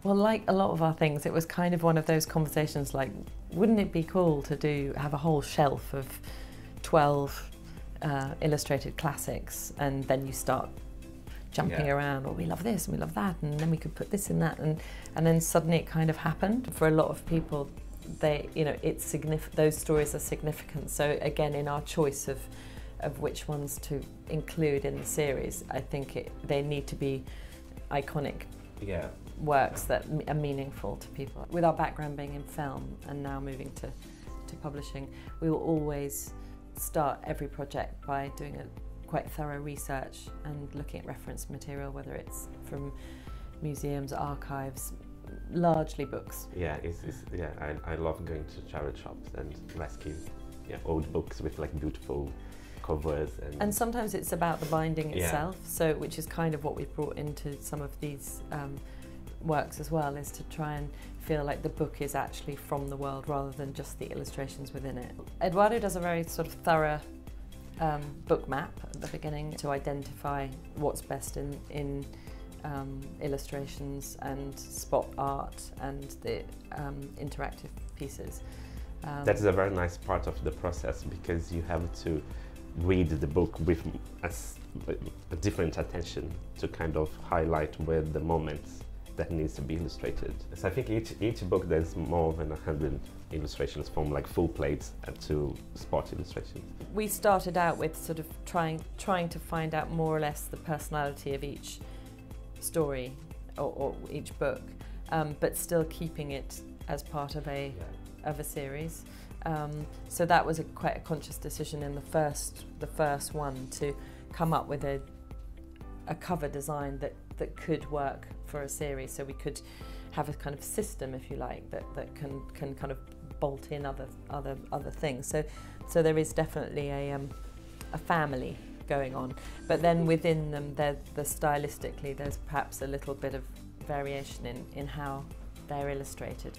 Well, like a lot of our things, it was kind of one of those conversations like, wouldn't it be cool to have a whole shelf of 12 illustrated classics, and then you start jumping around, or we love this and we love that, and then we could put this in that, and then suddenly it kind of happened. For a lot of people, it's significant. Those stories are significant. So again, in our choice of which ones to include in the series, I think they need to be iconic works that are meaningful to people. With our background being in film and now moving to publishing, we will always start every project by doing a quite thorough research and looking at reference material, whether it's from museums, archives, largely books. I love going to charity shops and rescue old books with like beautiful covers, and sometimes it's about the binding itself, so which is kind of what we've brought into some of these works as well, is to try and feel like the book is actually from the world rather than just the illustrations within it. Eduardo does a very sort of thorough book map at the beginning to identify what's best in illustrations and spot art and the interactive pieces. That is a very nice part of the process, because you have to read the book with a different attention to kind of highlight where the moments that needs to be illustrated. So I think each book there's more than 100 illustrations, from like full plates to spot illustrations. We started out with sort of trying to find out more or less the personality of each story or each book, but still keeping it as part of a series. So that was quite a conscious decision in the first one, to come up with a cover design that could work for a series, so we could have a kind of system, if you like, that can kind of bolt in other things. So there is definitely a family going on, but then within them, stylistically, there's perhaps a little bit of variation in how they're illustrated.